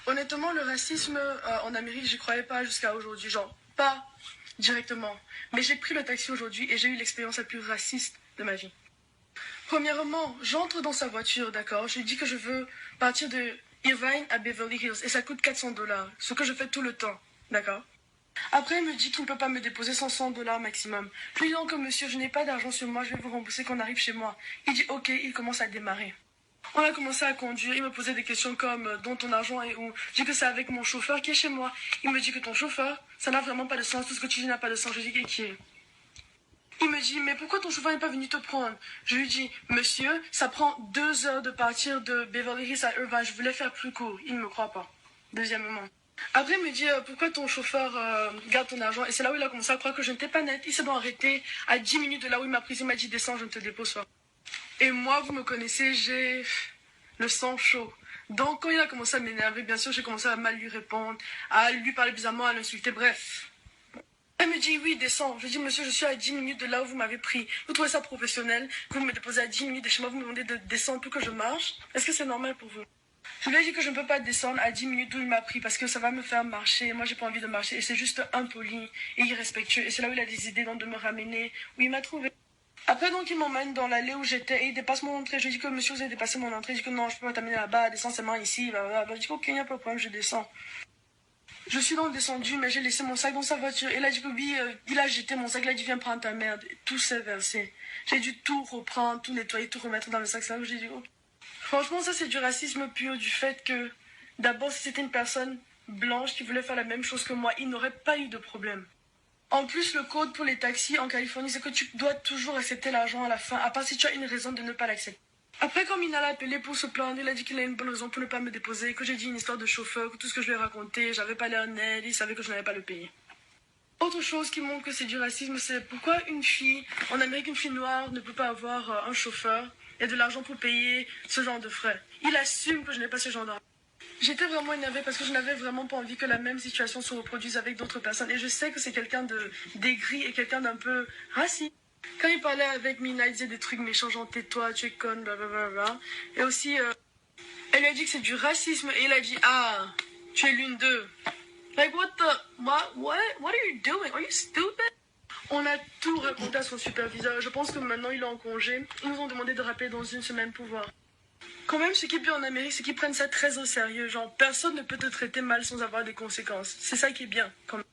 Honnêtement, le racisme en Amérique, j'y croyais pas jusqu'à aujourd'hui. Genre, pas directement. Mais j'ai pris le taxi aujourd'hui et j'ai eu l'expérience la plus raciste de ma vie. Premièrement, j'entre dans sa voiture, d'accord? Je lui dis que je veux partir de Irvine à Beverly Hills et ça coûte 400 $, ce que je fais tout le temps, d'accord? Après, il me dit qu'il ne peut pas me déposer sans 100 $ maximum. Je lui dis donc que monsieur, je n'ai pas d'argent sur moi, je vais vous rembourser quand on arrive chez moi. Il dit ok, il commence à démarrer. On a commencé à conduire, il me posait des questions comme dont ton argent est où. Je dis que c'est avec mon chauffeur qui est chez moi. Il me dit que ton chauffeur, ça n'a vraiment pas de sens, tout ce que tu dis n'a pas de sens. Je dis qui est. Il me dit, mais pourquoi ton chauffeur n'est pas venu te prendre? Je lui dis, monsieur, ça prend 2 heures de partir de Beverly Hills à Irvine, je voulais faire plus court. Il ne me croit pas. Deuxièmement. Après, il me dit, pourquoi ton chauffeur garde ton argent? Et c'est là où il a commencé à croire que je n'étais pas nette. Il s'est donc arrêté à 10 minutes de là où il m'a pris. Il m'a dit, descends, je ne te dépose pas. Et moi, vous me connaissez, j'ai le sang chaud. Donc, quand il a commencé à m'énerver, bien sûr, j'ai commencé à mal lui répondre, à lui parler bizarrement, à l'insulter, bref. Elle me dit, oui, descends. Je dis, monsieur, je suis à 10 minutes de là où vous m'avez pris. Vous trouvez ça professionnel? Vous me déposez à 10 minutes de chez moi, vous me demandez de descendre pour que je marche? Est-ce que c'est normal pour vous? Je lui ai dit que je ne peux pas descendre à 10 minutes d'où il m'a pris parce que ça va me faire marcher. Moi, j'ai pas envie de marcher. Et c'est juste impoli et irrespectueux. Et c'est là où il a décidé donc de me ramener, où il m'a trouvé. Après, donc, il m'emmène dans l'allée où j'étais et il dépasse mon entrée. Je lui dis que monsieur, vous avez dépassé mon entrée. Il dit que non, je peux pas t'amener là-bas, descends seulement ici. Je dis ok, il n'y a pas de problème, je descends. Je suis donc descendue, mais j'ai laissé mon sac dans sa voiture. Et il a dit que oui, il a jeté mon sac. Il a dit, viens prendre ta merde. Et tout s'est versé. J'ai dû tout reprendre, tout nettoyer, tout remettre dans le sac. Ça, j'ai dit, ok. Franchement, ça, c'est du racisme pur, du fait que, d'abord, si c'était une personne blanche qui voulait faire la même chose que moi, il n'aurait pas eu de problème. En plus, le code pour les taxis en Californie, c'est que tu dois toujours accepter l'argent à la fin, à part si tu as une raison de ne pas l'accepter. Après, comme il a appelé pour se plaindre, il a dit qu'il a une bonne raison pour ne pas me déposer, que j'ai dit une histoire de chauffeur, que tout ce que je lui ai raconté, j'avais pas l'air net, il savait que je n'allais pas le payer. Autre chose qui montre que c'est du racisme, c'est pourquoi une fille, en Amérique, une fille noire ne peut pas avoir un chauffeur et de l'argent pour payer ce genre de frais. Il assume que je n'ai pas ce genre d'argent. J'étais vraiment énervée parce que je n'avais vraiment pas envie que la même situation se reproduise avec d'autres personnes. Et je sais que c'est quelqu'un d'aigri et quelqu'un d'un peu raciste. Quand il parlait avec Mina, il disait des trucs méchants, genre tais-toi, tu es conne, blablabla. Et aussi, elle lui a dit que c'est du racisme et il a dit, ah, tu es l'une d'eux. Like, what are you doing? Are you stupid? On a tout raconté à son superviseur. Je pense que maintenant il est en congé. Ils nous ont demandé de rappeler dans une semaine pour voir. Quand même, ce qui est bien en Amérique, c'est qu'ils prennent ça très au sérieux. Genre, personne ne peut te traiter mal sans avoir des conséquences. C'est ça qui est bien, quand même.